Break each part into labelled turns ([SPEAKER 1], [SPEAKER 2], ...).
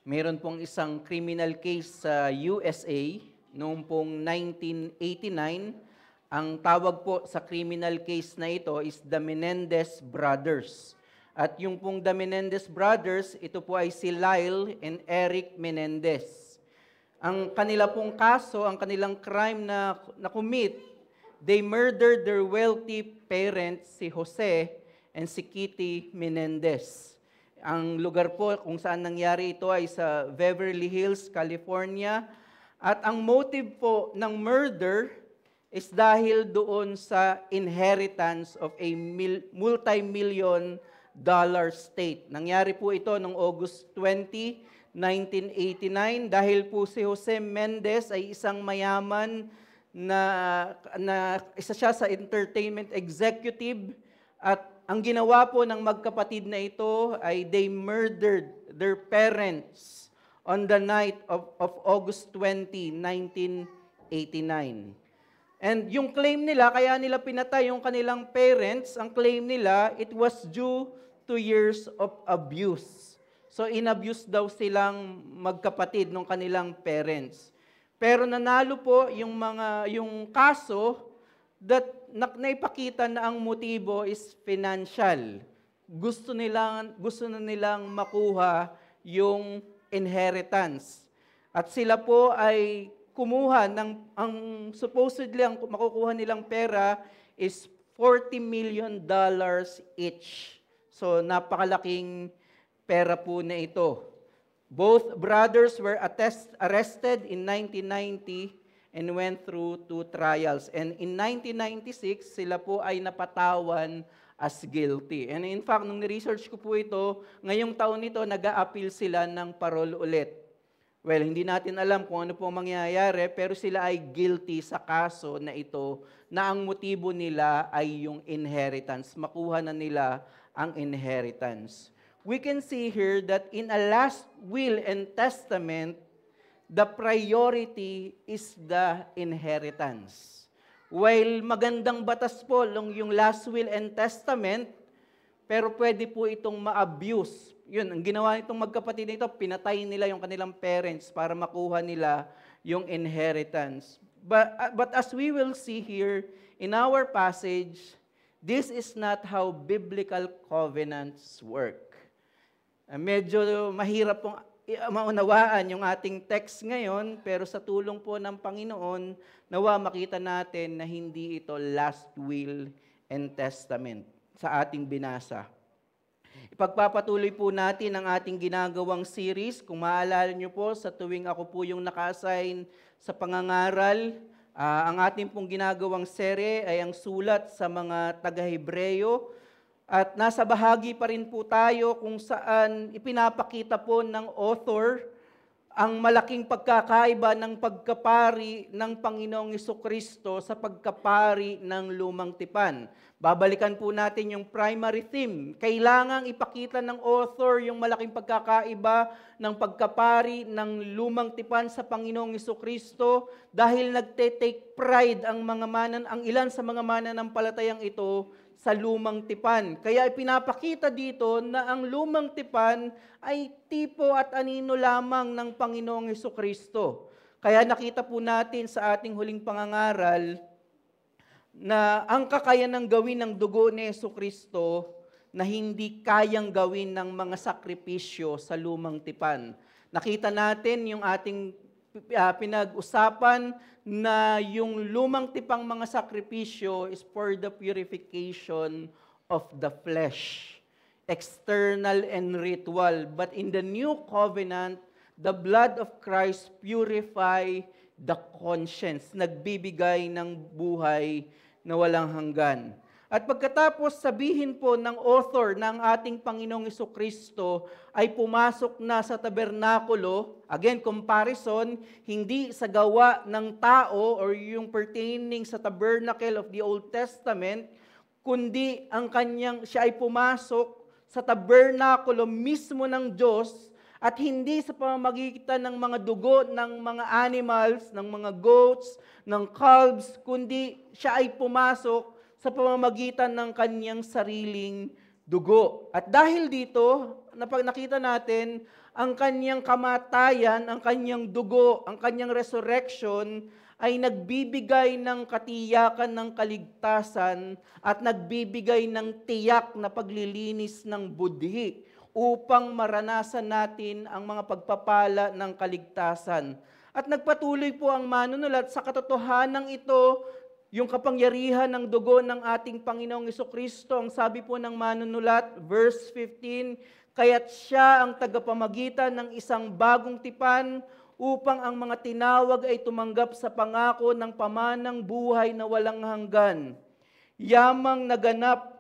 [SPEAKER 1] Meron pong isang criminal case sa USA noong pong 1989. Ang tawag po sa criminal case na ito is the Menendez Brothers. At yung pong the Menendez Brothers, ito po ay si Lyle and Eric Menendez. Ang kanila pong kaso, ang kanilang crime na commit, they murdered their wealthy parents, si Jose and si Kitty Menendez. Ang lugar po kung saan nangyari ito ay sa Beverly Hills, California. At ang motive po ng murder is dahil doon sa inheritance of a multi-million dollar estate. Nangyari po ito noong August 20, 1989 dahil po si Jose Mendez ay isang mayaman na isa siya sa entertainment executive at ang ginawa po ng magkapatid na ito ay they murdered their parents on the night of August 20, 1989. And yung claim nila, kaya nila pinatay yung kanilang parents, ang claim nila, it was due to years of abuse. So inabuse daw silang magkapatid ng kanilang parents. Pero nanalo po yung kaso that naipakita na ang motibo is financial. Gusto na nilang makuha yung inheritance. At sila po ay kumuha ang supposedly ang makukuha nilang pera is $40 million each. So napakalaking pera po na ito. Both brothers were arrested in 1990 and went through 2 trials. And in 1996, sila po ay napatawan as guilty. And in fact, nung ni-research ko po ito, ngayong taon nito, nag-a-appeal sila ng parol ulit. Well, hindi natin alam kung ano po mangyayari, pero sila ay guilty sa kaso na ito, na ang motibo nila ay yung inheritance. Makuha na nila ang inheritance. We can see here that in a last will and testament, the priority is the inheritance. While magandang batas po yung last will and testament, pero pwede po itong ma-abuse. Yun, ang ginawa nitong magkapatid nito, pinatay nila yung kanilang parents para makuha nila yung inheritance. But as we will see here in our passage, this is not how biblical covenants work. Medyo mahirap pong maunawaan yung ating text ngayon, pero sa tulong po ng Panginoon, nawa makita natin na hindi ito last will and testament sa ating binasa. Ipagpapatuloy po natin ang ating ginagawang series. Kung maalala nyo po, sa tuwing ako po yung naka-assign sa pangangaral, ang ating pong ginagawang serye ay ang sulat sa mga taga-Hebreo. At nasa bahagi pa rin po tayo kung saan ipinapakita po ng author ang malaking pagkakaiba ng pagkapari ng Panginoong Jesucristo sa pagkapari ng Lumang Tipan. Babalikan po natin yung primary theme. Kailangang ipakita ng author yung malaking pagkakaiba ng pagkapari ng Lumang Tipan sa Panginoong Jesucristo dahil nagte-take pride ang ilan sa mga mananampalatayang ito sa Lumang Tipan. Kaya ipinapakita dito na ang Lumang Tipan ay tipo at anino lamang ng Panginoong Jesucristo. Kaya nakita po natin sa ating huling pangangaral na ang kakayanang gawin ng dugo ni Jesucristo na hindi kayang gawin ng mga sakripisyo sa Lumang Tipan. Nakita natin yung ating pinag-usapan na yung lumang tipang mga sakripisyo is for the purification of the flesh, external and ritual. But in the new covenant, the blood of Christ purify the conscience, nagbibigay ng buhay na walang hanggan. At pagkatapos sabihin po ng author ng ating Panginoong Jesucristo ay pumasok na sa tabernakulo, again, comparison, hindi sa gawa ng tao or yung pertaining sa tabernacle of the Old Testament, kundi siya ay pumasok sa tabernakulo mismo ng Diyos at hindi sa pamamagitan ng mga dugo ng mga animals, ng mga goats, ng calves, kundi siya ay pumasok sa pamamagitan ng kanyang sariling dugo. At dahil dito, nakita natin, ang kanyang kamatayan, ang kanyang dugo, ang kanyang resurrection ay nagbibigay ng katiyakan ng kaligtasan at nagbibigay ng tiyak na paglilinis ng budhi upang maranasan natin ang mga pagpapala ng kaligtasan. At nagpatuloy po ang manunulat sa katotohanan ito, yung kapangyarihan ng dugo ng ating Panginoong Jesucristo. Ang sabi po ng manunulat, verse 15, kaya't siya ang tagapamagitan ng isang bagong tipan upang ang mga tinawag ay tumanggap sa pangako ng pamanang buhay na walang hanggan. Yamang naganap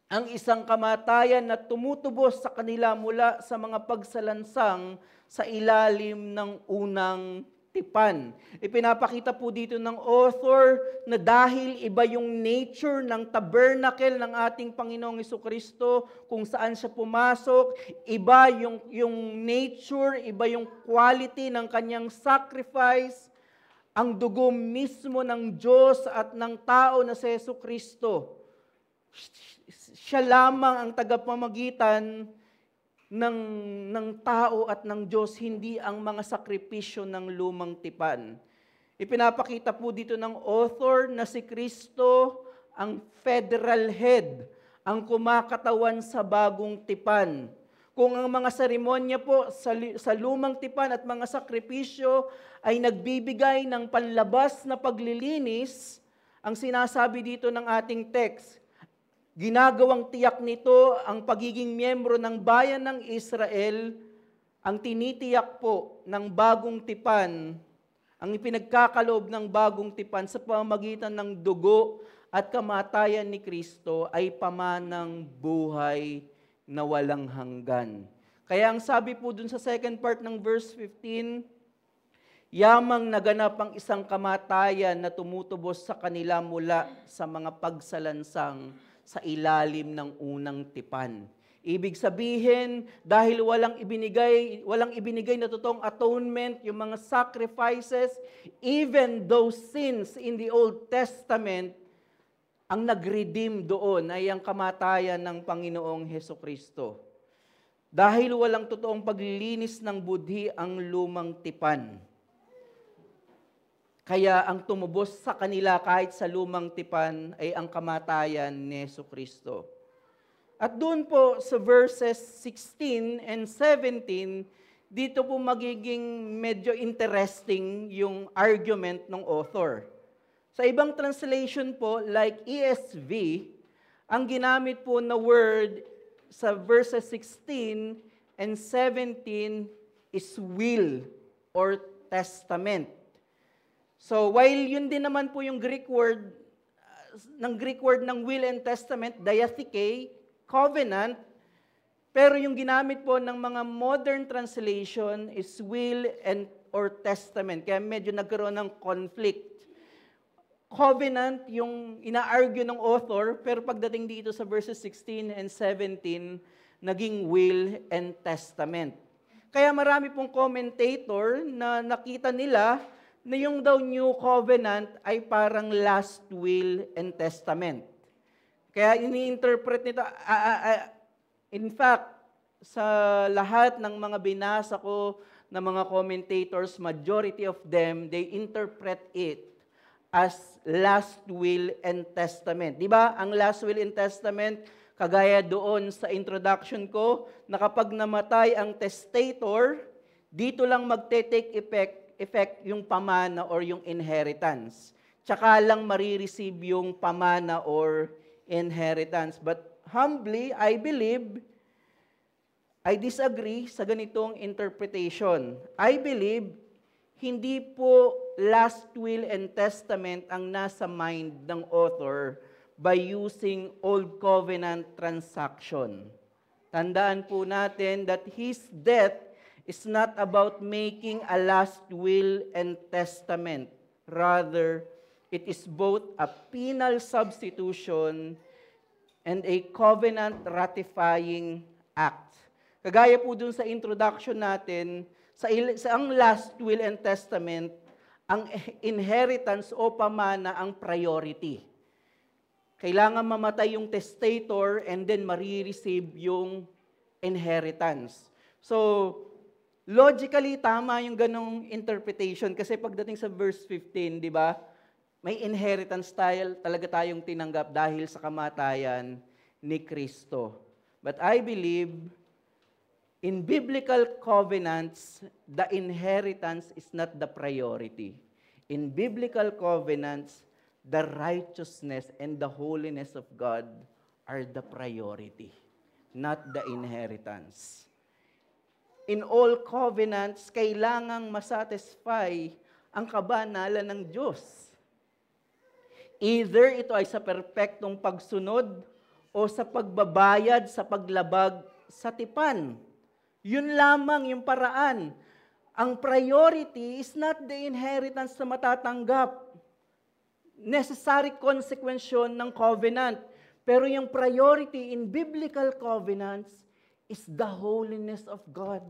[SPEAKER 1] ang isang kamatayan na tumutubos sa kanila mula sa mga pagsalansang sa ilalim ng unang tipan. Ipinapakita po dito ng author na dahil iba yung nature ng tabernacle ng ating Panginoong Jesucristo kung saan siya pumasok, iba yung nature, iba yung quality ng kanyang sacrifice, ang dugo mismo ng Diyos at ng tao na si Jesucristo. Siya lamang ang tagapamagitan ng tao at ng Diyos, hindi ang mga sakripisyo ng lumang tipan. Ipinapakita po dito ng author na si Kristo ang federal head, ang kumakatawan sa bagong tipan. Kung ang mga seremonya po sa lumang tipan at mga sakripisyo ay nagbibigay ng panlabas na paglilinis, ang sinasabi dito ng ating text, ginagawang tiyak nito ang pagiging miyembro ng bayan ng Israel, ang tinitiyak po ng bagong tipan, ang ipinagkakaloob ng bagong tipan sa pamamagitan ng dugo at kamatayan ni Kristo ay pamanang buhay na walang hanggan. Kaya ang sabi po dun sa second part ng verse 15, yamang naganap ang isang kamatayan na tumutubos sa kanila mula sa mga pagsalansang sa ilalim ng unang tipan. Ibig sabihin, dahil walang ibinigay na totoong atonement, yung mga sacrifices, even those sins in the Old Testament, ang nag-redeem doon ay ang kamatayan ng Panginoong Hesukristo. Dahil walang totoong paglilinis ng budhi ang lumang tipan. Kaya ang tumubos sa kanila kahit sa lumang tipan ay ang kamatayan ni Jesucristo. At doon po sa verses 16 and 17, dito po magiging medyo interesting yung argument ng author. Sa ibang translation po, like ESV, ang ginamit po na word sa verses 16 and 17 is will or testament. So, while yun din naman po yung Greek word ng will and testament, diatheke, covenant, pero yung ginamit po ng mga modern translation is will and or testament. Kaya medyo nagkaroon ng conflict. Covenant, yung ina-argue ng author, pero pagdating dito sa verses 16 and 17, naging will and testament. Kaya marami pong commentator na nakita nila na yung daw New Covenant ay parang last will and testament. Kaya ini-interpret nito, in fact, sa lahat ng mga binasa ko na mga commentators, majority of them, they interpret it as last will and testament. Di ba? Ang last will and testament, kagaya doon sa introduction ko, na kapag namatay ang testator, dito lang magte-take effect yung pamana or yung inheritance. Tsaka lang marireceive yung pamana or inheritance. But humbly, I disagree sa ganitong interpretation. I believe, hindi po last will and testament ang nasa mind ng author by using Old Covenant transaction. Tandaan po natin that his death is not about making a last will and testament. Rather, it is both a penal substitution and a covenant ratifying act. Kagaya po dun sa introduction natin, sa ang last will and testament, ang inheritance o pamana ang priority. Kailangan mamatay yung testator and then marireceive yung inheritance. So, logically, tama yung ganong interpretation kasi pagdating sa verse 15, di ba, may inheritance talaga tayong tinanggap dahil sa kamatayan ni Kristo. But I believe, in biblical covenants, the inheritance is not the priority. In biblical covenants, the righteousness and the holiness of God are the priority, not the inheritance. In all covenants, kailangang masatisfy ang kabanalan ng Diyos. Either ito ay sa perpektong pagsunod o sa pagbabayad sa paglabag sa tipan. Yun lamang yung paraan. Ang priority is not the inheritance na matatanggap. Necessary consequence yun ng covenant. Pero yung priority in biblical covenants is the holiness of God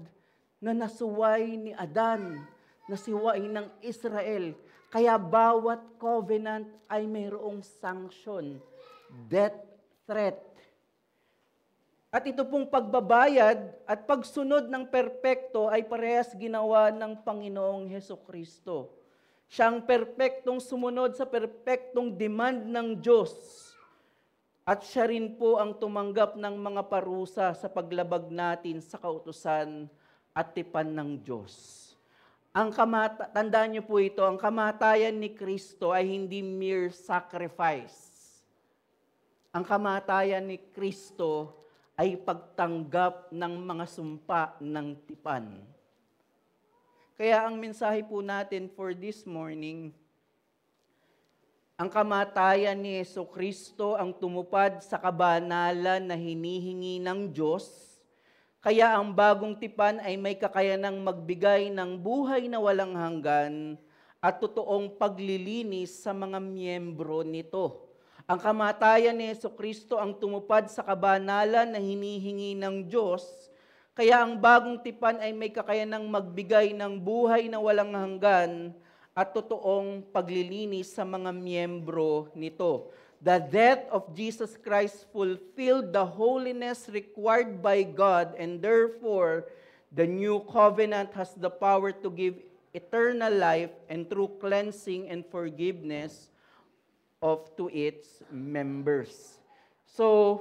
[SPEAKER 1] na nasuway ni Adan, nasuway ng Israel. Kaya bawat covenant ay mayroong sanction, death threat. At ito pong pagbabayad at pagsunod ng perpekto ay parehas ginawa ng Panginoong Hesukristo. Siyang perpektong sumunod sa perpektong demand ng Diyos. At siya rin po ang tumanggap ng mga parusa sa paglabag natin sa kautusan at tipan ng Diyos. Tandaan niyo po ito, ang kamatayan ni Kristo ay hindi mere sacrifice. Ang kamatayan ni Kristo ay pagtanggap ng mga sumpa ng tipan. Kaya ang mensahe po natin for this morning, ang kamatayan ni Jesucristo ang tumupad sa kabanalan na hinihingi ng Diyos, kaya ang bagong tipan ay may kakayanang magbigay ng buhay na walang hanggan at totoong paglilinis sa mga miyembro nito. Ang kamatayan ni Jesucristo ang tumupad sa kabanalan na hinihingi ng Diyos, kaya ang bagong tipan ay may kakayanang magbigay ng buhay na walang hanggan at totoong paglilinis sa mga miyembro nito. The death of Jesus Christ fulfilled the holiness required by God, and therefore, the new covenant has the power to give eternal life and true cleansing and forgiveness to its members. So,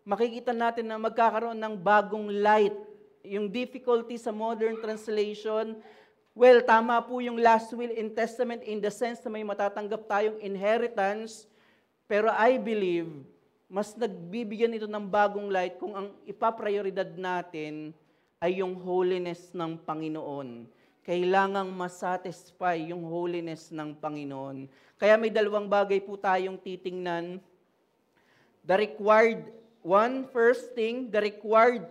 [SPEAKER 1] makikita natin na magkakaroon ng bagong light. Yung difficulty sa modern translation, well, tama po yung last will and testament in the sense na may matatanggap tayong inheritance, pero I believe, mas nagbibigyan ito ng bagong light kung ang ipaprioridad natin ay yung holiness ng Panginoon. Kailangang masatisfy yung holiness ng Panginoon. Kaya may dalawang bagay po tayong titingnan. First thing, the required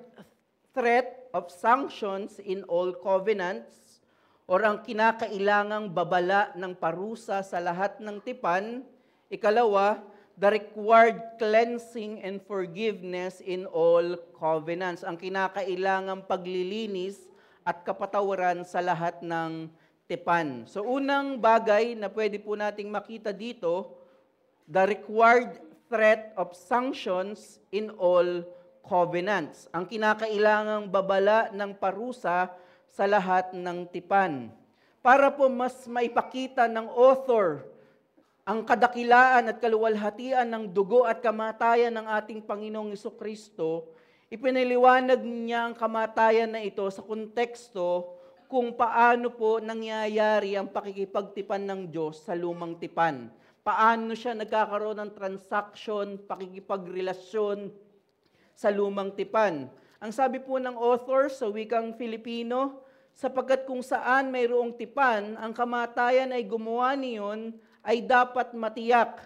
[SPEAKER 1] threat of sanctions in all covenants, or ang kinakailangang babala ng parusa sa lahat ng tipan. Ikalawa, the required cleansing and forgiveness in all covenants. Ang kinakailangang paglilinis at kapatawaran sa lahat ng tipan. So unang bagay na pwede po nating makita dito, the required threat of sanctions in all covenants. Ang kinakailangang babala ng parusa sa lahat ng tipan. Para po mas maipakita ng author ang kadakilaan at kaluwalhatian ng dugo at kamatayan ng ating Panginoong Jesucristo, ipinaliwanag niya ang kamatayan na ito sa konteksto kung paano po nangyayari ang pakikipagtipan ng Diyos sa lumang tipan. Paano siya nagkakaroon ng transaction, pakikipagrelasyon sa lumang tipan. Ang sabi po ng author sa wikang Filipino, sapagkat kung saan mayroong tipan, ang kamatayan ay gumawa niyon ay dapat matiyak.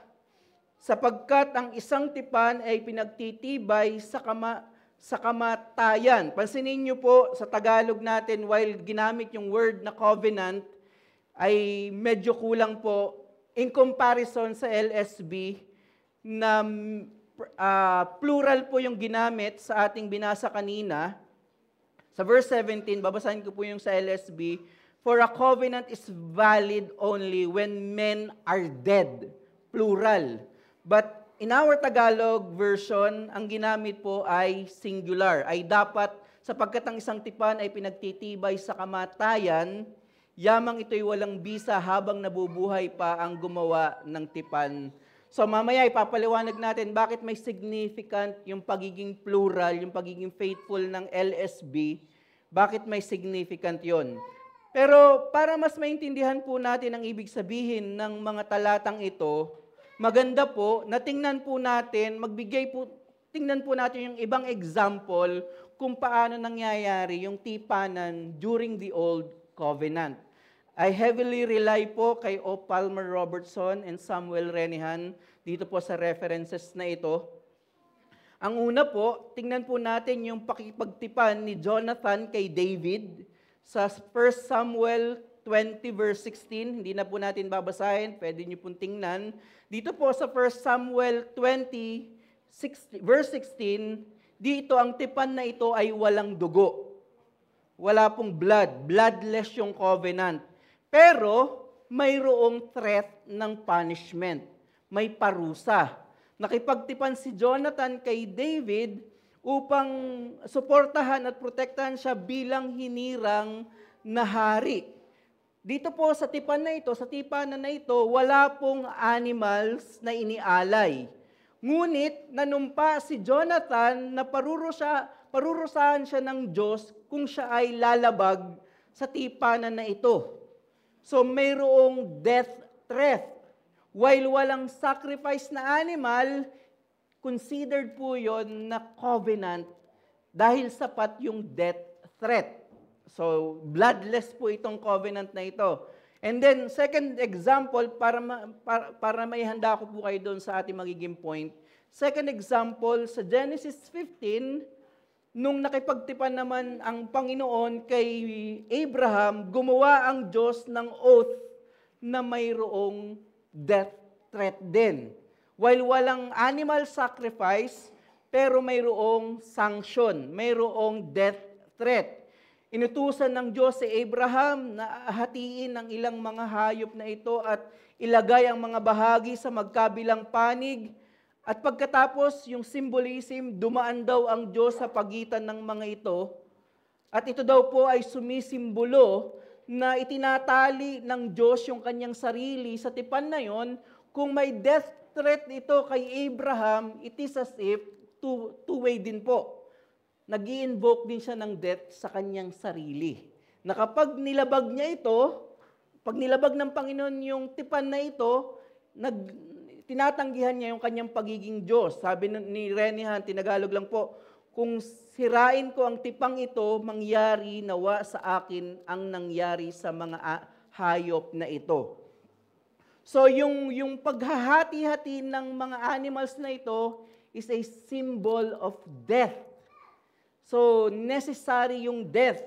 [SPEAKER 1] Sapagkat ang isang tipan ay pinagtitibay sa kamatayan. Pansinin niyo po sa Tagalog natin, while ginamit yung word na covenant, ay medyo kulang po in comparison sa LSB na plural po yung ginamit sa ating binasa kanina. Sa verse 17, babasahin ko po yung sa LSB, for a covenant is valid only when men are dead. Plural. But In our Tagalog version, ang ginamit po ay singular. Ay dapat, sapagkat ang isang tipan ay pinagtitibay sa kamatayan, yamang ito'y walang bisa habang nabubuhay pa ang gumawa ng tipan. So mamaya ipapaliwanag natin bakit may significant yung pagiging plural, yung pagiging faithful ng LSB, bakit may significant yon. Pero para mas maintindihan po natin ang ibig sabihin ng mga talatang ito, maganda po na tingnan po natin, tingnan po natin yung ibang example kung paano nangyayari yung tipanan during the Old Covenant. I heavily rely po kay O. Palmer Robertson and Samuel Renihan dito po sa references na ito. Ang una po, tingnan po natin yung pakipagtipan ni Jonathan kay David sa 1 Samuel 20 verse 16. Hindi na po natin babasahin, pwede nyo pong tingnan. Dito po sa 1 Samuel 20 verse 16, dito ang tipan na ito ay walang dugo. Wala pong blood, bloodless yung covenant. Pero mayroong threat ng punishment. May parusa. Nakipagtipan si Jonathan kay David upang suportahan at protektahan siya bilang hinirang na hari. Dito po sa tipanan na ito, wala pong animals na inialay. Ngunit nanumpa si Jonathan na parurusahan siya ng Diyos kung siya ay lalabag sa tipanan na ito. So mayroong death threat. While walang sacrifice na animal, considered po yon na covenant dahil sapat yung death threat. So bloodless po itong covenant na ito. And then second example, para maihanda ko po kayo doon sa ating magiging point. Second example, sa Genesis 15, nung nakipagtipan naman ang Panginoon kay Abraham, gumawa ang Diyos ng oath na mayroong death threat din. While walang animal sacrifice, pero mayroong sanction, mayroong death threat. Inutusan ng Diyos si Abraham na hatiin ang ilang mga hayop na ito at ilagay ang mga bahagi sa magkabilang panig. At pagkatapos, yung symbolism, dumaan daw ang Diyos sa pagitan ng mga ito. At ito daw po ay sumisimbolo na itinatali ng Diyos yung kanyang sarili sa tipan na yon. Kung may death threat ito kay Abraham, it is as if two-way din po. Nag-i-invoke din siya ng death sa kanyang sarili. Na kapag nilabag niya ito, pag nilabag ng Panginoon yung tipan na ito, tinatanggihan niya yung kanyang pagiging Diyos. Sabi ni Renihan, tinagalog lang po, kung sirain ko ang tipang ito, mangyari nawa sa akin ang nangyari sa mga hayop na ito. So yung paghahati-hati ng mga animals na ito is a symbol of death. So necessary yung death.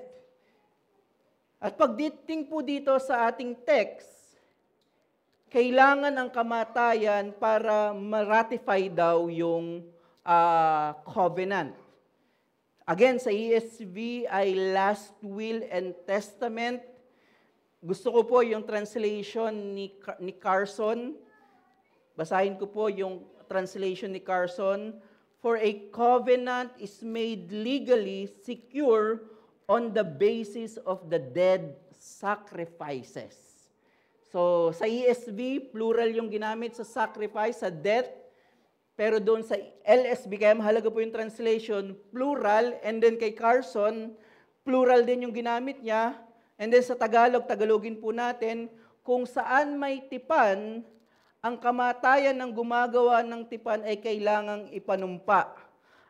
[SPEAKER 1] At pagdating po dito sa ating text, kailangan ang kamatayan para ma-ratify daw yung covenant. Again, sa ESV ay last will and testament. Gusto ko po yung translation ni Carson. Basahin ko po yung translation ni Carson. For a covenant is made legally secure on the basis of the dead sacrifices. So, sa ESV, plural yung ginamit sa sacrifice, sa death. Pero doon sa LSB, kaya mahalaga po yung translation, plural. And then kay Carson, plural din yung ginamit niya. And then sa Tagalog, Tagalogin po natin, kung saan may tipan, ang kamatayan ng gumagawa ng tipan ay kailangang ipanumpa.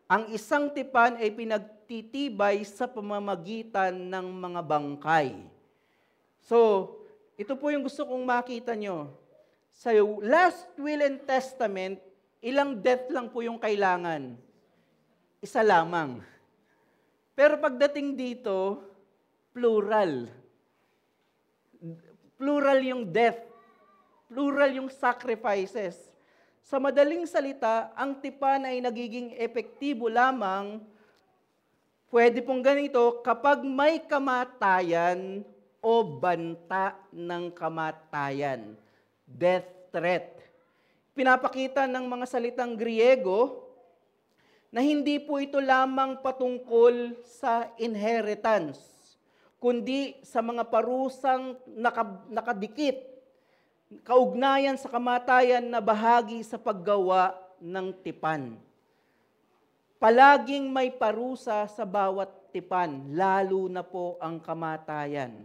[SPEAKER 1] Ang isang tipan ay pinagtitibay sa pamamagitan ng mga bangkay. So, ito po yung gusto kong makita nyo. Sa last will and testament, ilang death lang po yung kailangan? Isa lamang. Pero pagdating dito, plural. Plural yung death. Plural yung sacrifices. Sa madaling salita, ang tipan ay nagiging epektibo lamang, pwede pong ganito, kapag may kamatayan o banta ng kamatayan. Death threat. pinapakita ng mga salitang Griego na hindi po ito lamang patungkol sa inheritance, kundi sa mga parusang nakadikit, kaugnayan sa kamatayan na bahagi sa paggawa ng tipan. Palaging may parusa sa bawat tipan, lalo na po ang kamatayan.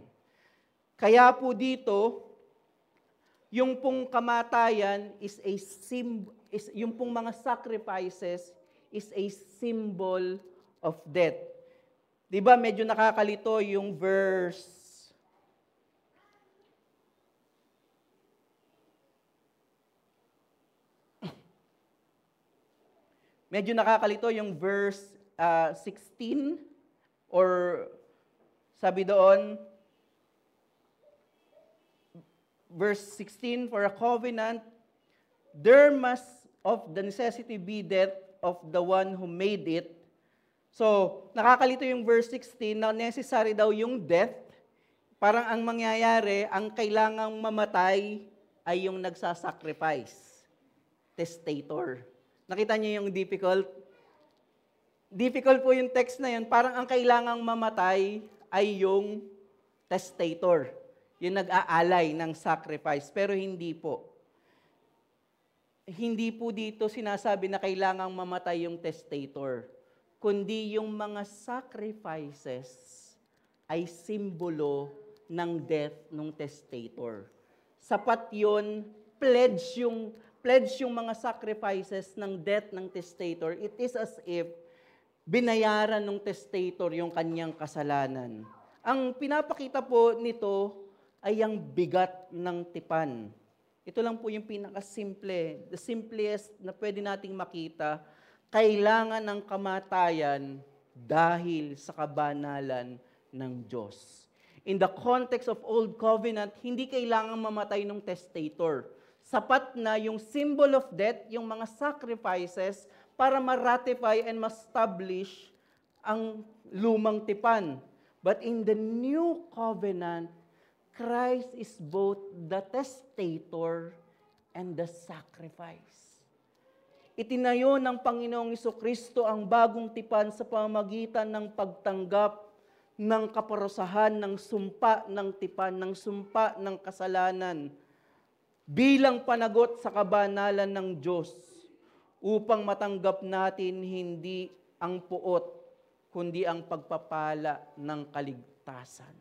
[SPEAKER 1] Kaya po dito, yung pong kamatayan yung pong mga sacrifices is a symbol of death. 'Di ba medyo nakakalito yung verse Medyo nakakalito yung verse 16 or sabi doon verse 16, for a covenant there must of the necessity be death of the one who made it. So, nakakalito yung verse 16 na necessary daw yung death. Parang ang mangyayari, ang kailangang mamatay ay yung nagsasacrifice. Testator. Nakita niyo yung difficult? Difficult po yung text na yun. Parang ang kailangang mamatay ay yung testator. Yung nag-aalay ng sacrifice. Pero hindi po. Hindi po dito sinasabi na kailangang mamatay yung testator, kundi yung mga sacrifices ay simbolo ng death ng testator. Sapat yun, pledge yung mga sacrifices ng death ng testator. It is as if binayaran ng testator yung kanyang kasalanan. Ang pinapakita po nito ay ang bigat ng tipan. Ito lang po yung pinakasimple, the simplest na pwede nating makita. Kailangan ng kamatayan dahil sa kabanalan ng Diyos. In the context of Old Covenant, hindi kailangan mamatay ng testator. Sapat na yung symbol of death, yung mga sacrifices, para ma-ratify and ma-establish ang lumang tipan. But in the New Covenant, Christ is both the testator and the sacrifice. Itinayo ng Panginoong Jesucristo ang bagong tipan sa pamamagitan ng pagtanggap ng kaparusahan ng sumpa ng tipan, ng sumpa ng kasalanan, bilang panagot sa kabanalan ng Diyos, upang matanggap natin hindi ang puot, kundi ang pagpapala ng kaligtasan.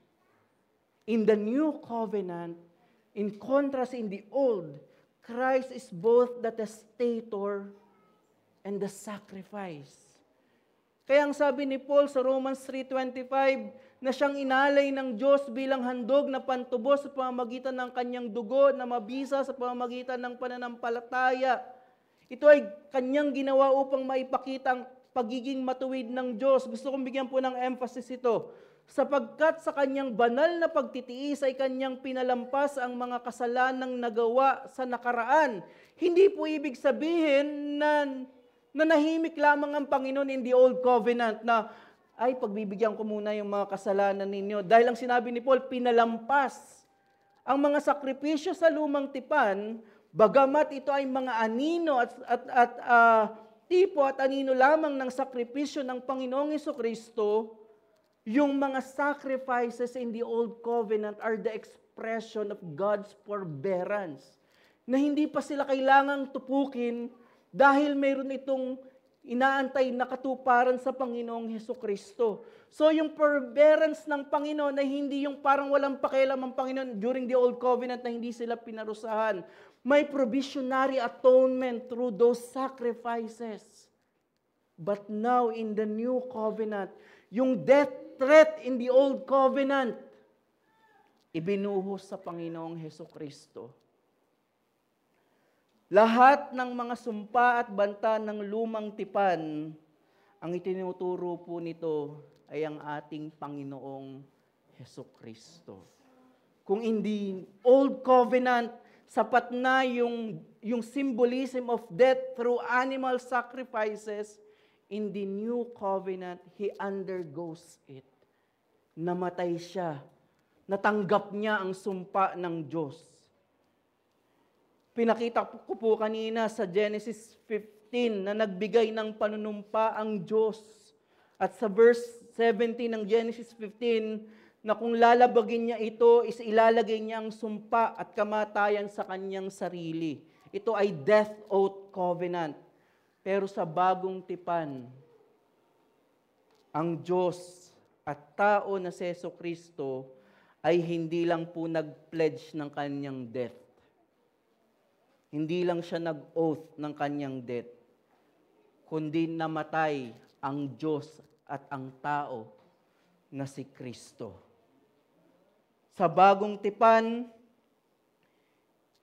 [SPEAKER 1] In the New Covenant, in contrast in the Old, Christ is both the testator and the sacrifice. Kaya ang sabi ni Paul sa Romans 3:25, na siyang inalay ng Diyos bilang handog na pantubos sa pamamagitan ng kanyang dugo na mabisa sa pamamagitan ng pananampalataya. Ito ay kanyang ginawa upang maipakita ang pagiging matuwid ng Diyos. Gusto kong bigyan po ng emphasis ito. Sapagkat sa kanyang banal na pagtitiis ay kanyang pinalampas ang mga kasalanang nagawa sa nakaraan. Hindi po ibig sabihin na nahimik lamang ang Panginoon in the Old Covenant na, ay, pagbibigyan ko muna yung mga kasalanan ninyo. Dahil ang sinabi ni Paul, pinalampas ang mga sakripisyo sa lumang tipan, bagamat ito ay mga anino tipo at anino lamang ng sakripisyo ng Panginoong Jesucristo, yung mga sacrifices in the Old Covenant are the expression of God's forbearance. Na hindi pa sila kailangang tupukin dahil mayroon itong inaantay na katuparan sa Panginoong Hesukristo. So yung forbearance ng Panginoon ay hindi yung parang walang pakialam ang Panginoon during the Old Covenant na hindi sila pinarusahan. May provisionary atonement through those sacrifices. But now in the New Covenant, yung death threat in the Old Covenant, ibinuhos sa Panginoong Hesukristo. Lahat ng mga sumpa at banta ng lumang tipan, ang itinuturo po nito ay ang ating Panginoong Hesukristo. Kung hindi Old Covenant, sapat na yung symbolism of death through animal sacrifices, in the New Covenant, He undergoes it. Namatay siya. Natanggap niya ang sumpa ng Diyos. Pinakita ko po kanina sa Genesis 15 na nagbigay ng panunumpa ang Diyos. At sa verse 17 ng Genesis 15, na kung lalabagin niya ito, is ilalagay niya ang sumpa at kamatayan sa kanyang sarili. Ito ay death oath covenant. Pero sa bagong tipan, ang Diyos at tao na si Jesucristo ay hindi lang po nag-pledge ng kanyang death. Hindi lang siya nag-oath ng kanyang death, kundi namatay ang Diyos at ang tao na si Kristo. Sa bagong tipan,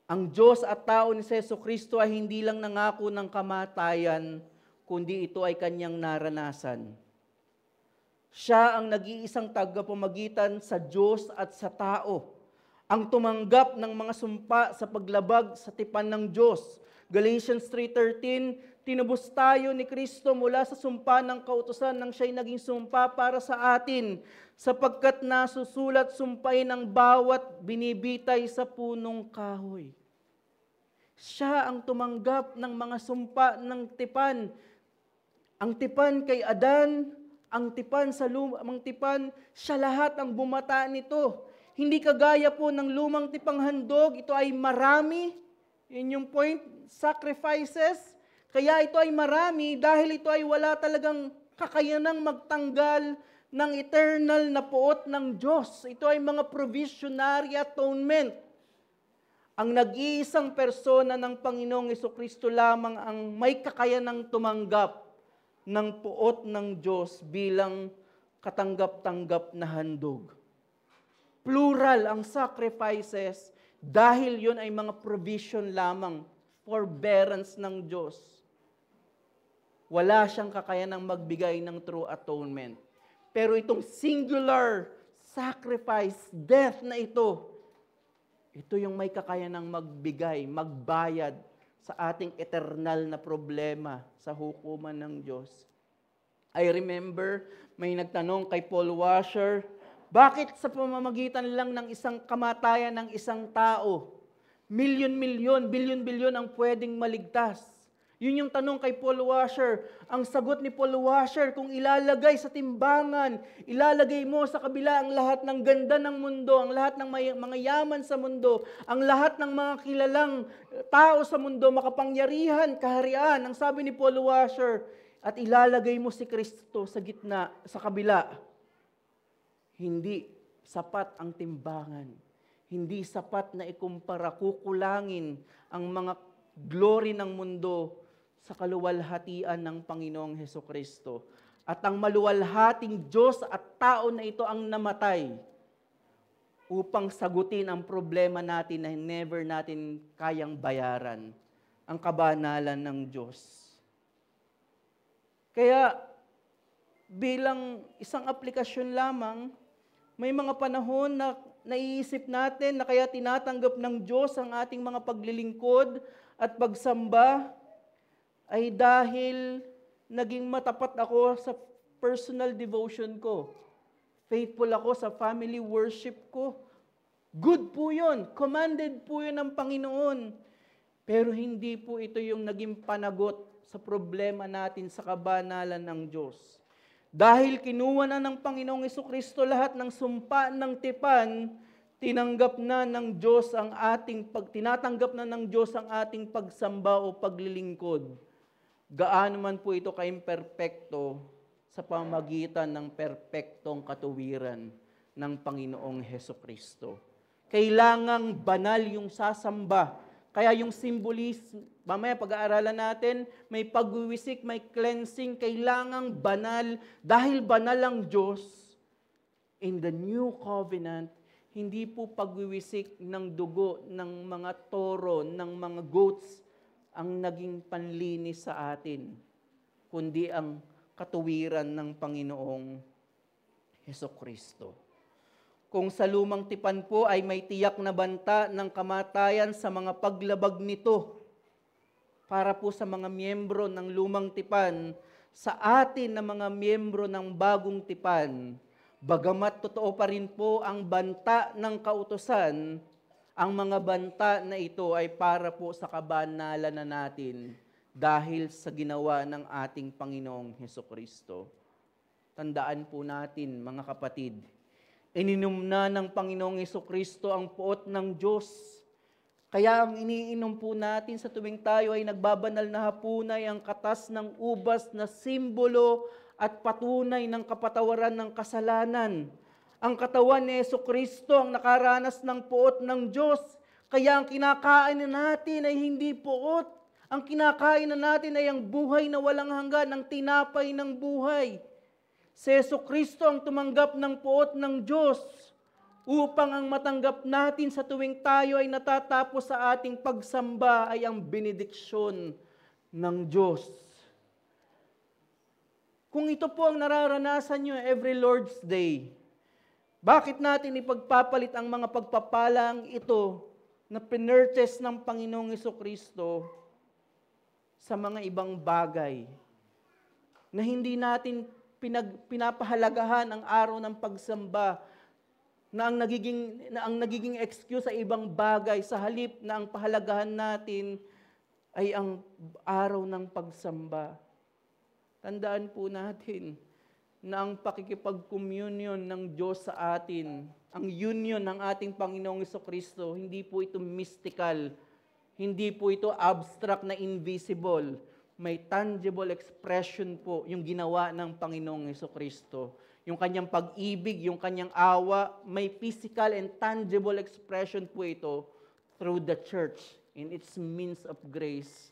[SPEAKER 1] ang Diyos at tao ni Jesucristo ay hindi lang nangako ng kamatayan, kundi ito ay kanyang naranasan. Siya ang nag-iisang tagapamagitan sa Diyos at sa tao, ang tumanggap ng mga sumpa sa paglabag sa tipan ng Diyos. Galatians 3:13, tinubos tayo ni Kristo mula sa sumpa ng kautusan nang siya'y naging sumpa para sa atin, sapagkat nasusulat sumpain ang bawat binibitay sa punong kahoy. Siya ang tumanggap ng mga sumpa ng tipan. Ang tipan kay Adan, ang tipan sa lumang tipan, siya lahat ang bumata nito. Hindi kagaya po ng lumang tipang handog, ito ay marami. Yun yung point, sacrifices. Kaya ito ay marami dahil ito ay wala talagang kakayanang magtanggal ng eternal na puot ng Diyos. Ito ay mga provisionary atonement. Ang nag-iisang persona ng Panginoong Jesucristo lamang ang may kakayanang tumanggap ng puot ng Diyos bilang katanggap-tanggap na handog. Plural ang sacrifices dahil yun ay mga provision lamang, forbearance ng Diyos. Wala siyang kakayanang magbigay ng true atonement. Pero itong singular sacrifice, death na ito yung may kakayanang magbigay, magbayad sa ating eternal na problema sa hukuman ng Diyos. I remember, may nagtanong kay Paul Washer, bakit sa pamamagitan lang ng isang kamatayan ng isang tao, milyon-milyon, bilyon-bilyon ang pwedeng maligtas? Yun yung tanong kay Paul Washer. Ang sagot ni Paul Washer, kung ilalagay sa timbangan, ilalagay mo sa kabila ang lahat ng ganda ng mundo, ang lahat ng mga yaman sa mundo, ang lahat ng mga kilalang tao sa mundo, makapangyarihan, kaharian, ang sabi ni Paul Washer, at ilalagay mo si Kristo sa gitna, sa kabila. Hindi sapat ang timbangan. Hindi sapat na ikumpara, kukulangin ang mga glory ng mundo sa kaluwalhatian ng Panginoong Hesukristo. At ang maluwalhating Diyos at tao na ito ang namatay upang sagutin ang problema natin na never natin kayang bayaran, ang kabanalan ng Diyos. Kaya bilang isang aplikasyon lamang, may mga panahon na naiisip natin na kaya tinatanggap ng Diyos ang ating mga paglilingkod at pagsamba ay dahil naging matapat ako sa personal devotion ko. Faithful ako sa family worship ko. Good po yun. Commanded po yun ng Panginoon. Pero hindi po ito yung naging panagot sa problema natin sa kabanalan ng Diyos. Dahil kinuha na ng Panginoong Jesucristo lahat ng sumpa ng tipan, tinatanggap na ng Diyos ang ating pagsamba o paglilingkod. Gaano man po ito kaimperpekto sa pamagitan ng perpektong katuwiran ng Panginoong Jesucristo. Kailangang banal yung sasamba. Kaya yung symbolism, mamaya pag-aaralan natin, may pagwiwisik, may cleansing, kailangang banal. Dahil banal ang Diyos, in the new covenant, hindi po pagwiwisik ng dugo, ng mga toro, ng mga goats, ang naging panlinis sa atin, kundi ang katuwiran ng Panginoong Hesukristo. Kung sa lumang tipan po ay may tiyak na banta ng kamatayan sa mga paglabag nito, para po sa mga miyembro ng lumang tipan, sa atin na mga miyembro ng bagong tipan, bagamat totoo pa rin po ang banta ng kautusan, Ang mga banta na ito ay para po sa kabanalan na natin dahil sa ginawa ng ating Panginoong Hesukristo. Tandaan po natin, mga kapatid, ininom na ng Panginoong Hesukristo ang puot ng Diyos. Kaya ang iniinom po natin sa tuwing tayo ay nagbabanal na hapunay ang katas ng ubas na simbolo at patunay ng kapatawaran ng kasalanan. Ang katawan ni Hesukristo ang nakaranas ng puot ng Diyos. Kaya ang kinakain natin ay hindi puot. Ang kinakain natin ay ang buhay na walang hanggan, ang tinapay ng buhay. Si Hesukristo ang tumanggap ng puot ng Diyos upang ang matanggap natin sa tuwing tayo ay natatapos sa ating pagsamba ay ang benediksyon ng Diyos. Kung ito po ang nararanasan nyo every Lord's Day, bakit natin ipagpapalit ang mga pagpapalang ito na pinurchase ng Panginoong Hesukristo sa mga ibang bagay na hindi natin pinapahalagahan ang araw ng pagsamba na ang nagiging excuse sa ibang bagay sa halip na ang pahalagahan natin ay ang araw ng pagsamba. Tandaan po natin na ang pakikipag-communion ng Diyos sa atin, ang union ng ating Panginoong Hesukristo, hindi po ito mystical, hindi po ito abstract na invisible. May tangible expression po yung ginawa ng Panginoong Hesukristo. Yung kanyang pag-ibig, yung kanyang awa, may physical and tangible expression po ito through the church in its means of grace.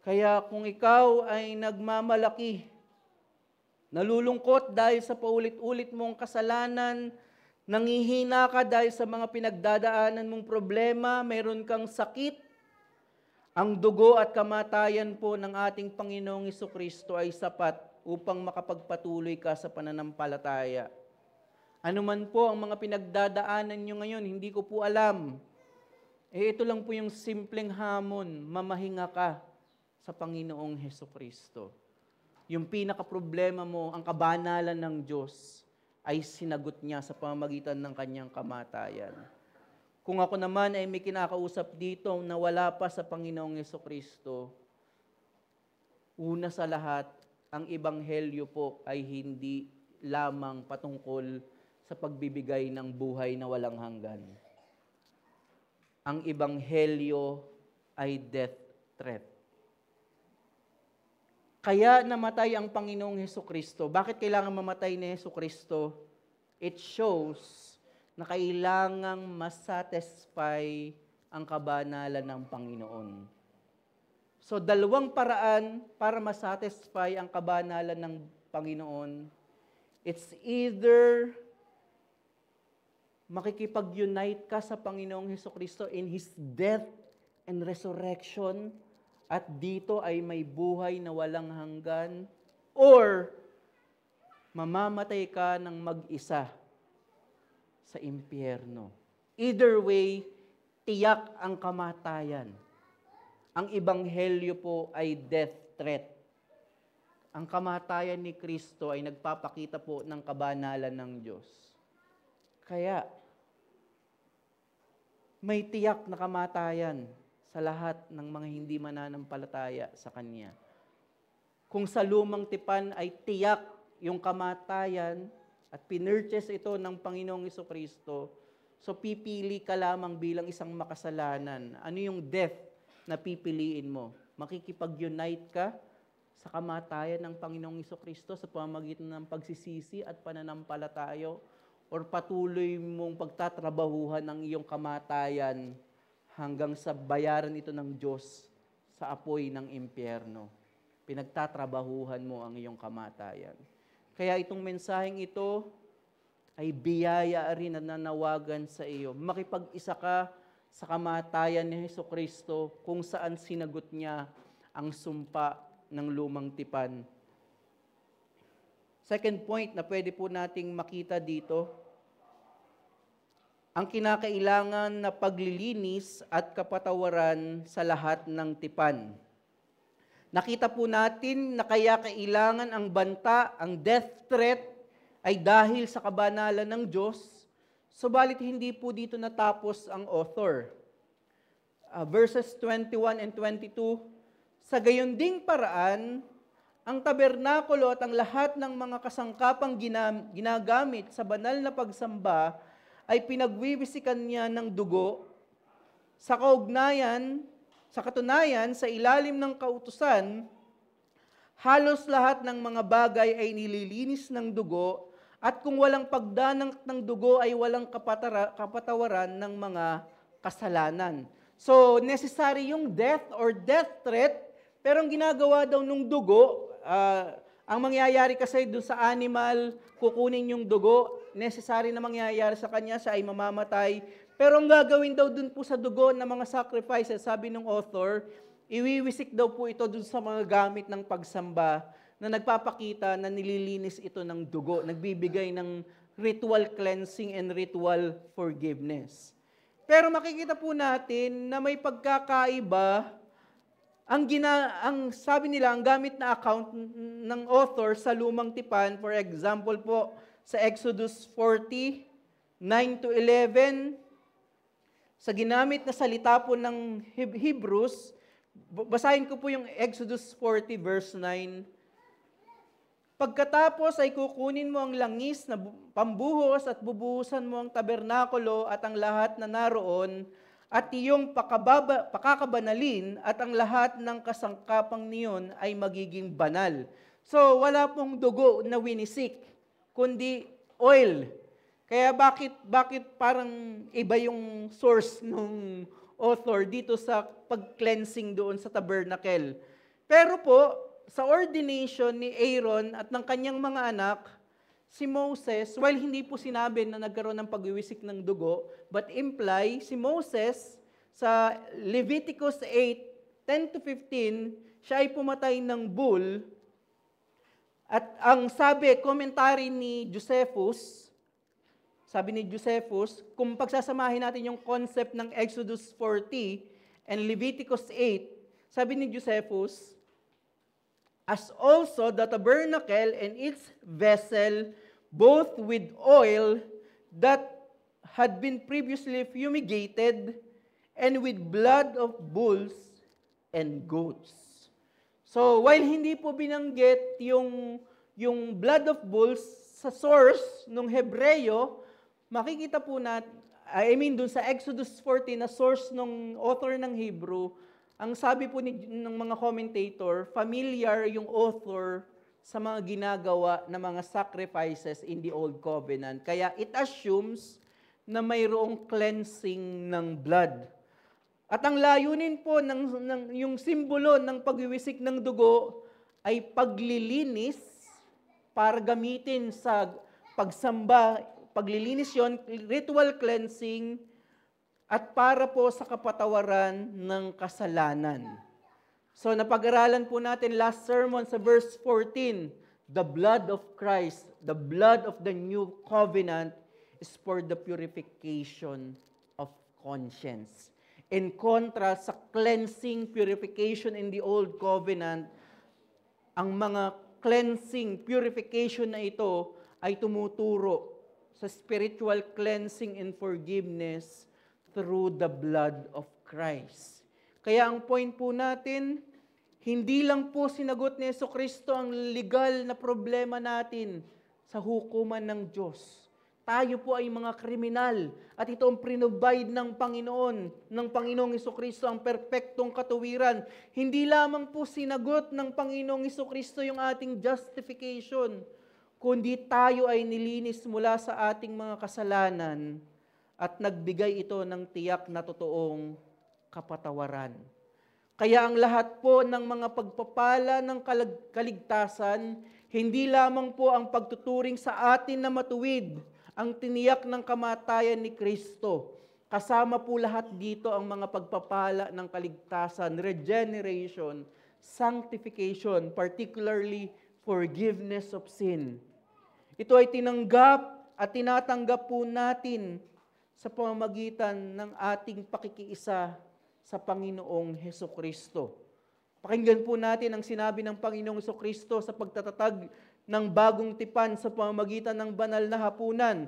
[SPEAKER 1] Kaya kung ikaw ay nagmamalaki, nalulungkot dahil sa paulit-ulit mong kasalanan, nangihina ka dahil sa mga pinagdadaanan mong problema, mayroon kang sakit, ang dugo at kamatayan po ng ating Panginoong Hesukristo ay sapat upang makapagpatuloy ka sa pananampalataya. Ano man po ang mga pinagdadaanan nyo ngayon, hindi ko po alam. Ito lang po yung simpleng hamon, mamahinga ka sa Panginoong Hesukristo. Yung pinaka-problema mo, ang kabanalan ng Diyos, ay sinagot niya sa pamamagitan ng kanyang kamatayan. Kung ako naman ay may kinakausap dito na wala pa sa Panginoong Hesukristo, una sa lahat, ang ebanghelyo po ay hindi lamang patungkol sa pagbibigay ng buhay na walang hanggan. Ang ebanghelyo ay death threat. Kaya namatay ang Panginoong Hesukristo. Bakit kailangan mamatay ni Hesukristo? It shows na kailangang masatisfy ang kabanalan ng Panginoon. So, dalawang paraan para masatisfy ang kabanalan ng Panginoon. It's either makikipag-unite ka sa Panginoong Hesukristo in His death and resurrection, at dito ay may buhay na walang hanggan, or mamamatay ka ng mag-isa sa impyerno. Either way, tiyak ang kamatayan. Ang ebanghelyo po ay death threat. Ang kamatayan ni Kristo ay nagpapakita po ng kabanalan ng Diyos. Kaya, may tiyak na kamatayan sa lahat ng mga hindi mananampalataya sa Kanya. Kung sa lumang tipan ay tiyak yung kamatayan at pinurchase ito ng Panginoong Hesukristo, so pipili ka lamang bilang isang makasalanan. Ano yung death na pipiliin mo? Makikipag-unite ka sa kamatayan ng Panginoong Hesukristo sa pamamagitan ng pagsisisi at pananampalataya, or patuloy mong pagtatrabahuhan ng iyong kamatayan hanggang sa bayaran ito ng Diyos sa apoy ng impyerno. Pinagtatrabahuhan mo ang iyong kamatayan. Kaya itong mensaheng ito ay biyaya rin na nanawagan sa iyo. Makipag-isa ka sa kamatayan ni Hesukristo kung saan sinagot niya ang sumpa ng lumang tipan. Second point na pwede po nating makita dito, ang kinakailangan na paglilinis at kapatawaran sa lahat ng tipan. Nakita po natin na kaya kailangan ang banta, ang death threat, ay dahil sa kabanalan ng Diyos. Subalit hindi po dito natapos ang author. Verses 21 and 22, sa gayon ding paraan, ang tabernakulo at ang lahat ng mga kasangkapang ginagamit sa banal na pagsamba ay pinagwiwisikan niya ng dugo. Sa katunayan, sa ilalim ng kautusan, halos lahat ng mga bagay ay nililinis ng dugo, at kung walang pagdanang ng dugo ay walang kapatawaran ng mga kasalanan. So, necessary yung death or death threat, pero ang ginagawa daw nung dugo, ang mangyayari kasi doon sa animal, kukunin yung dugo, necessary na mangyayari sa kanya, siya ay mamamatay. Pero ang gagawin daw doon po sa dugo ng mga sacrifices, sabi ng author, iwiwisik daw po ito doon sa mga gamit ng pagsamba na nagpapakita na nililinis ito ng dugo, nagbibigay ng ritual cleansing and ritual forgiveness. Pero makikita po natin na may pagkakaiba. Ang sabi nila, ang gamit na account ng author sa lumang tipan, for example po, sa Exodus 40, 9-11, sa ginamit na salita po ng Hebrews, basahin ko po yung Exodus 40 verse 9. Pagkatapos ay kukunin mo ang langis na pambuhos at bubuhusan mo ang tabernakulo at ang lahat na naroon, at iyong pakakabanalin at ang lahat ng kasangkapang niyon ay magiging banal. So, wala pong dugo na winisik, kundi oil. Kaya bakit parang iba yung source ng author dito sa pag-cleansing doon sa tabernacle. Pero po, sa ordination ni Aaron at ng kanyang mga anak, si Moses, while hindi po sinabi na nagkaroon ng pagwiwisik ng dugo, but imply, si Moses, sa Leviticus 8, 10-15, siya ay pumatay ng bull. At ang commentary ni Josephus, kung pagsasamahin natin yung concept ng Exodus 40 and Leviticus 8, sabi ni Josephus, as also the tabernacle and its vessel, both with oil that had been previously fumigated, and with blood of bulls and goats. So, while hindi po binanggit yung blood of bulls sa source ng Hebreyo, makikita po natin, dun sa Exodus 40 na source ng author ng Hebrew, ang sabi po ng mga commentator, familiar yung author sa mga ginagawa na mga sacrifices in the Old Covenant. Kaya it assumes na mayroong cleansing ng blood. At ang layunin po yung simbolo ng pagwiwisik ng dugo ay paglilinis para gamitin sa pagsamba. Paglilinis yon, ritual cleansing, at para po sa kapatawaran ng kasalanan. So napag-aralan po natin last sermon sa verse 14, the blood of Christ, the blood of the new covenant is for the purification of conscience. In contrast sa cleansing, purification in the old covenant, ang mga cleansing, purification na ito ay tumuturo sa spiritual cleansing and forgiveness through the blood of Christ. Kaya ang point po natin, hindi lang po sinagot ni Jesucristo ang legal na problema natin sa hukuman ng Diyos. Tayo po ay mga kriminal at ito ang prinobide ng Panginoong Jesucristo, ang perpektong katuwiran. Hindi lamang po sinagot ng Panginoong Jesucristo yung ating justification, kundi tayo ay nilinis mula sa ating mga kasalanan at nagbigay ito ng tiyak na totoong kapatawaran. Kaya ang lahat po ng mga pagpapala ng kaligtasan, hindi lamang po ang pagtuturing sa atin na matuwid, ang tiniyak ng kamatayan ni Kristo. Kasama po lahat dito ang mga pagpapala ng kaligtasan, regeneration, sanctification, particularly forgiveness of sin. Ito ay tinanggap at tinatanggap po natin sa pamamagitan ng ating pakikiisa sa Panginoong Hesukristo. Pakinggan po natin ang sinabi ng Panginoong Hesukristo sa pagtatatag ng bagong tipan sa pamamagitan ng banal na hapunan.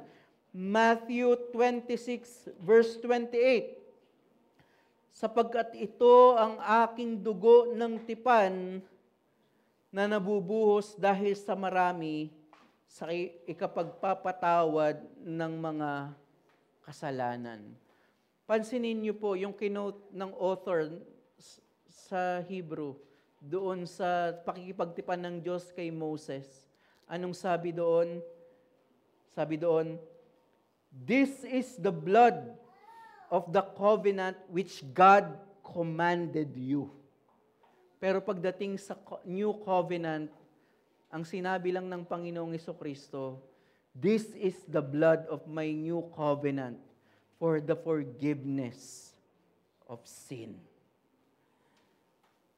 [SPEAKER 1] Matthew 26 verse 28. Sapagkat ito ang aking dugo ng tipan na nabubuhos dahil sa marami sa ikapagpapatawad ng mga kasalanan. Pansinin niyo po yung kinote ng author sa Hebrew doon sa pakikipagtipan ng Diyos kay Moses. Anong sabi doon? Sabi doon, "This is the blood of the covenant which God commanded you." Pero pagdating sa new covenant, ang sinabi lang ng Panginoong Jesucristo, "This is the blood of my new covenant for the forgiveness of sin."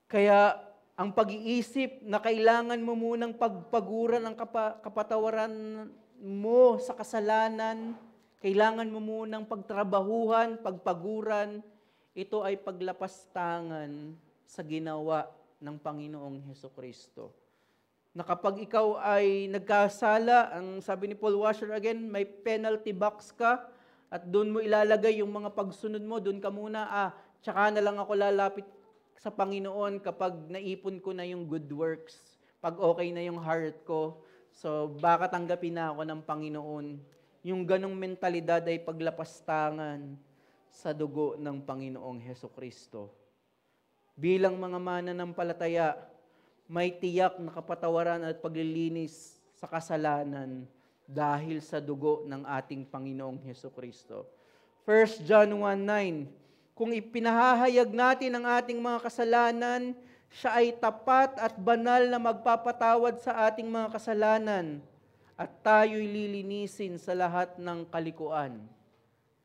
[SPEAKER 1] Kaya ang pag-iisip na kailangan mo munang pagpaguran ang kapatawaran mo sa kasalanan, kailangan mo munang pagtrabahuhan, pagpaguran, ito ay paglapastangan sa ginawa ng Panginoong Hesukristo. Na kapag ikaw ay nagkasala, ang sabi ni Paul Washer again, may penalty box ka at doon mo ilalagay yung mga pagsunod mo, doon ka muna, tsaka na lang ako lalapit sa Panginoon kapag naipon ko na yung good works, pag okay na yung heart ko, so baka tanggapin na ako ng Panginoon. Yung ganong mentalidad ay paglapastangan sa dugo ng Panginoong Hesukristo. Bilang mga mananampalataya, may tiyak na kapatawaran at paglilinis sa kasalanan dahil sa dugo ng ating Panginoong Hesukristo. 1 John 1:9, kung ipinahahayag natin ang ating mga kasalanan, siya ay tapat at banal na magpapatawad sa ating mga kasalanan at tayo'y lilinisin sa lahat ng kalikuan.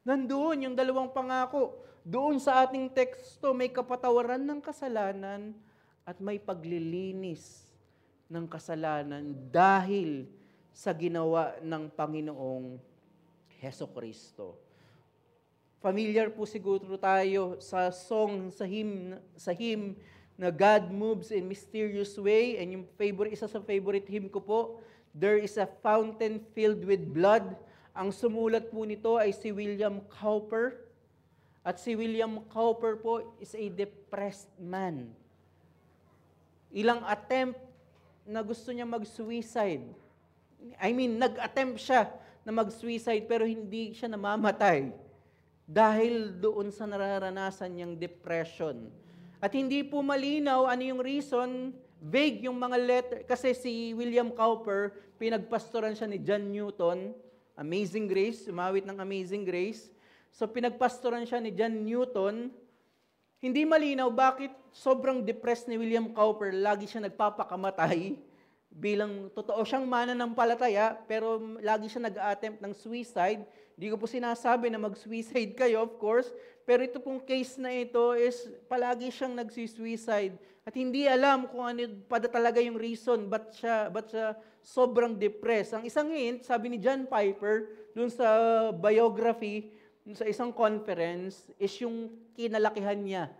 [SPEAKER 1] Nandoon yung dalawang pangako. Doon sa ating teksto, may kapatawaran ng kasalanan at may paglilinis ng kasalanan dahil sa ginawa ng Panginoong Hesukristo. Familiar po siguro tayo sa song, sa hymn na God Moves in Mysterious Way, and yung isa sa favorite hymn ko po, There is a Fountain Filled with Blood. Ang sumulat po nito ay si William Cowper. At si William Cowper po is a depressed man. Ilang attempt na gusto niya mag-suicide. Nag-attempt siya na mag-suicide pero hindi siya namamatay dahil doon sa nararanasan niyang depression. At hindi po malinaw ano yung reason, vague yung mga letter. Kasi si William Cowper, pinagpastoran siya ni John Newton, Amazing Grace, umawit ng Amazing Grace. So pinagpastoran siya ni John Newton. Hindi malinaw bakit sobrang depressed ni William Cowper, lagi siya nagpapakamatay. Bilang totoo siyang mananampalataya, pero lagi siya nag-attempt ng suicide. Hindi ko po sinasabi na mag-suicide kayo, of course, pero ito pong case na ito is palagi siyang nagsi-suicide. At hindi alam kung ano talaga yung reason, ba't siya sobrang depressed. Ang isang hint, sabi ni John Piper, dun sa biography, dun sa isang conference, is yung kinalakihan niya,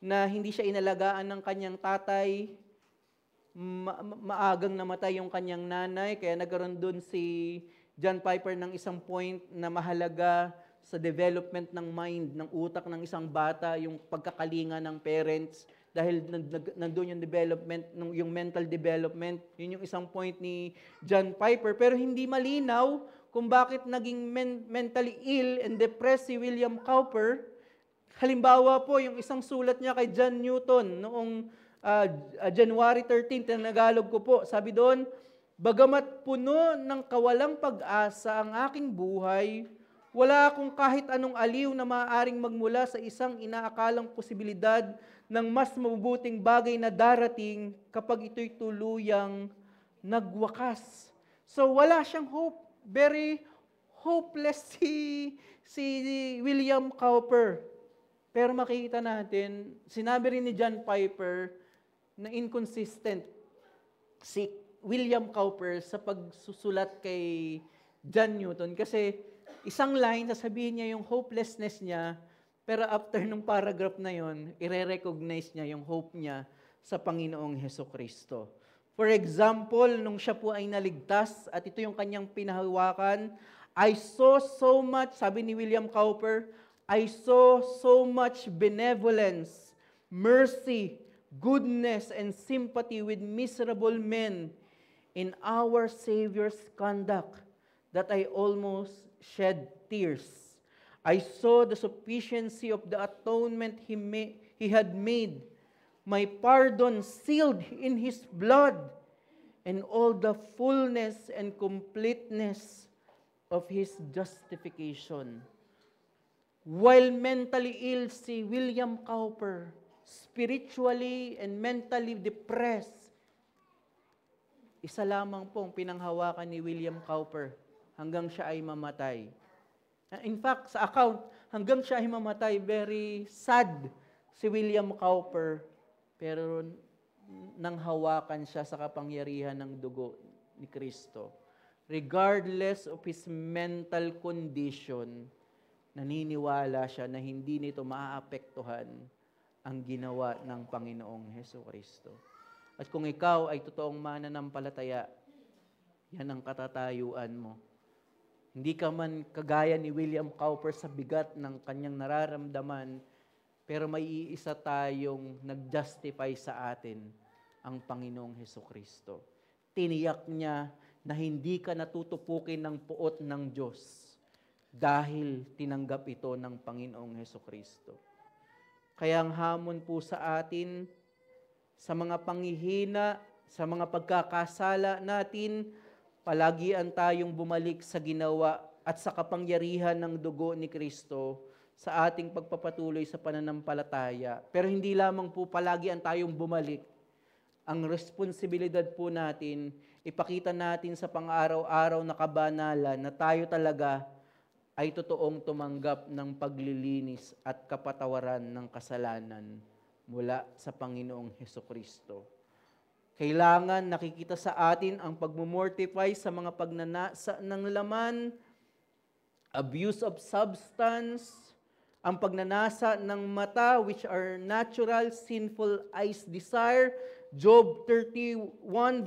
[SPEAKER 1] na hindi siya inalagaan ng kanyang tatay, maagang namatay yung kanyang nanay, kaya nagkaroon doon si John Piper ng isang point na mahalaga sa development ng mind, ng utak ng isang bata, yung pagkakalinga ng parents, dahil nandoon yung development, yung mental development, yun yung isang point ni John Piper. Pero hindi malinaw kung bakit naging mentally ill and depressed si William Cowper. Halimbawa po, yung isang sulat niya kay John Newton noong January 13, tinagalog ko po, sabi doon, bagamat puno ng kawalang pag-asa ang aking buhay, wala akong kahit anong aliw na maaaring magmula sa isang inaakalang posibilidad ng mas mabubuting bagay na darating kapag ito'y tuluyang nagwakas. So wala siyang hope. Very hopeless si William Cowper. Pero makikita natin, sinabi rin ni John Piper, na inconsistent si William Cowper sa pagsusulat kay John Newton. Kasi isang line, sasabihin niya yung hopelessness niya, pero after nung paragraph na yon, i-recognize niya yung hope niya sa Panginoong Hesukristo. For example, nung siya po ay naligtas, at ito yung kanyang pinahawakan, I saw so much, sabi ni William Cowper, I saw so much benevolence, mercy, goodness, and sympathy with miserable men in our Savior's conduct that I almost shed tears. I saw the sufficiency of the atonement He had made, my pardon sealed in His blood, and all the fullness and completeness of His justification. While mentally ill si William Cowper, spiritually and mentally depressed, isa lamang pong pinanghawakan ni William Cowper hanggang siya ay mamatay. In fact, sa account, hanggang siya ay mamatay, very sad si William Cowper, pero nanghawakan siya sa kapangyarihan ng dugo ni Kristo. Regardless of his mental condition, naniniwala siya na hindi nito maaapektuhan ang ginawa ng Panginoong Hesukristo. At kung ikaw ay totoong mananampalataya, yan ang katatayuan mo. Hindi ka man kagaya ni William Cowper sa bigat ng kanyang nararamdaman, pero may iisa tayong nag-justify sa atin, ang Panginoong Hesukristo. Tiniyak niya na hindi ka natutupukin ng puot ng Diyos dahil tinanggap ito ng Panginoong Hesukristo. Kaya ang hamon po sa atin, sa mga panghihina, sa mga pagkakasala natin, palagian tayong bumalik sa ginawa at sa kapangyarihan ng dugo ni Kristo sa ating pagpapatuloy sa pananampalataya. Pero hindi lamang po palagian tayong bumalik. Ang responsibilidad po natin, ipakita natin sa pang-araw-araw na kabanalan na tayo talaga ay totoong tumanggap ng paglilinis at kapatawaran ng kasalanan mula sa Panginoong Hesukristo. Kailangan nakikita sa atin ang pagmumortify sa mga pagnanasa ng laman, abuse of substance, ang pagnanasa ng mata, which are natural, sinful eyes desire. Job 31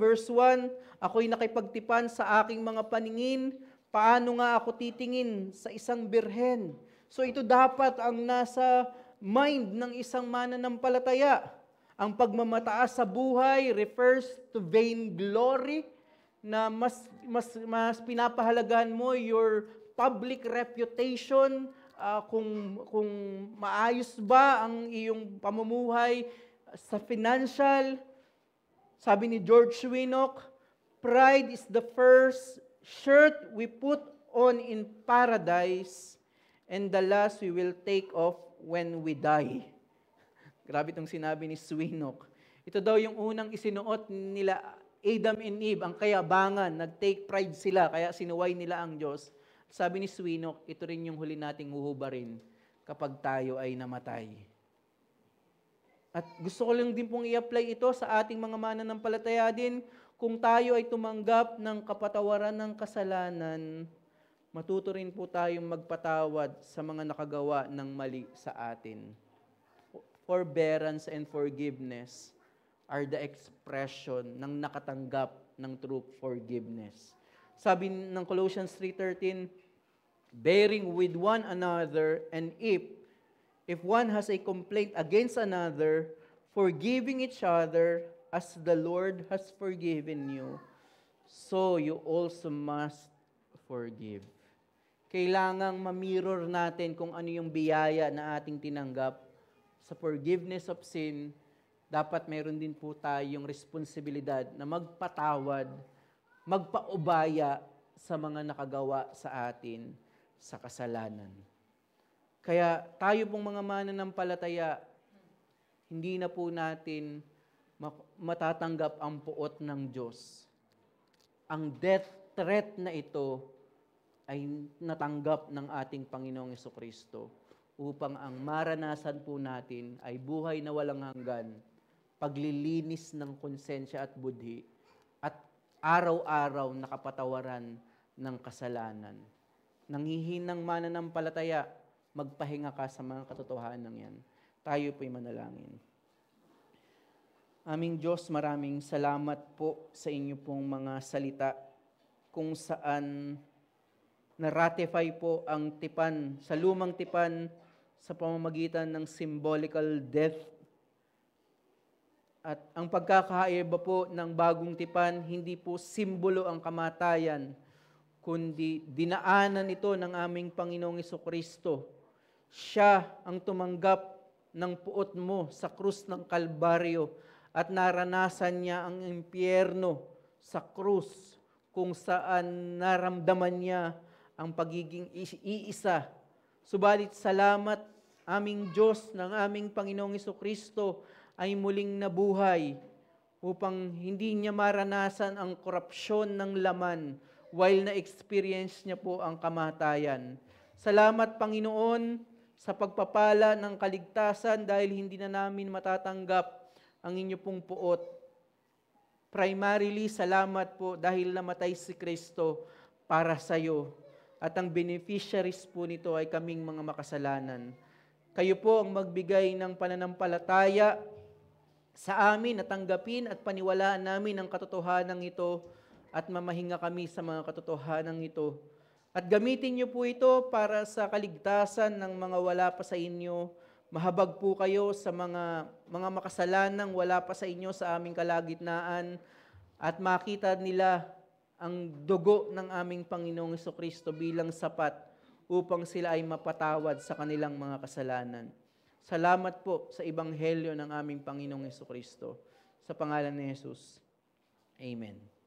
[SPEAKER 1] verse 1, ako'y nakipagtipan sa aking mga paningin, paano nga ako titingin sa isang birhen? So ito dapat ang nasa mind ng isang mananampalataya. Ang pagmamataas sa buhay refers to vainglory, na mas pinapahalagahan mo your public reputation, kung maayos ba ang iyong pamumuhay sa financial. Sabi ni George Swinock, pride is the first shirt we put on in paradise and the last we will take off when we die. Grabe itong sinabi ni Swinock. Ito daw yung unang isinuot nila Adam and Eve, ang kayabangan, nag-take pride sila, kaya sinuway nila ang Diyos. Sabi ni Swinock, ito rin yung huli nating huhubarin kapag tayo ay namatay. At gusto ko lang din pong i-apply ito sa ating mga mananampalataya din. Kung tayo ay tumanggap ng kapatawaran ng kasalanan, matuto rin po tayong magpatawad sa mga nakagawa ng mali sa atin. Forbearance and forgiveness are the expression ng nakatanggap ng true forgiveness. Sabi ng Colossians 3:13, bearing with one another, and if one has a complaint against another, forgiving each other as the Lord has forgiven you, so you also must forgive. Kailangang ma-mirror natin kung ano yung biyaya na ating tinanggap sa forgiveness of sin. Dapat meron din po tayong responsibilidad na magpatawad, magpaubaya sa mga nakagawa sa atin sa kasalanan. Kaya tayo pong mga mananampalataya, hindi na po natin matatanggap ang puot ng Diyos. Ang death threat na ito ay natanggap ng ating Panginoong Hesukristo upang ang maranasan po natin ay buhay na walang hanggan, paglilinis ng konsensya at budhi, at araw-araw na kapatawaran ng kasalanan. Nanghihinang mananampalataya, magpahinga ka sa mga katotohanan yan. Tayo po'y manalangin. Aming Diyos, maraming salamat po sa inyo pong mga salita kung saan na-ratify po ang tipan, sa lumang tipan sa pamamagitan ng symbolical death. At ang pagkakaiba po ng bagong tipan, hindi po simbolo ang kamatayan, kundi dinaanan ito ng aming Panginoong Jesucristo. Siya ang tumanggap ng puot mo sa krus ng Kalbaryo at naranasan niya ang impyerno sa krus kung saan naramdaman niya ang pagiging iisa. Subalit salamat aming Diyos ng aming Panginoong Jesucristo ay muling nabuhay upang hindi niya maranasan ang korupsyon ng laman while na-experience niya po ang kamatayan. Salamat Panginoon sa pagpapala ng kaligtasan dahil hindi na namin matatanggap ang inyo pong puot. Primarily, salamat po dahil namatay si Kristo para sa iyo. At ang beneficiaries po nito ay kaming mga makasalanan. Kayo po ang magbigay ng pananampalataya sa amin at tanggapin at paniwalaan namin ang katotohanan ito at mamahinga kami sa mga katotohanan ito. At gamitin niyo po ito para sa kaligtasan ng mga wala pa sa inyo. Mahabag po kayo sa mga makasalanang wala pa sa inyo sa aming kalagitnaan at makita nila ang dugo ng aming Panginoong Jesucristo bilang sapat upang sila ay mapatawad sa kanilang mga kasalanan. Salamat po sa Ebanghelyo ng aming Panginoong Jesucristo. Sa pangalan ni Jesus. Amen.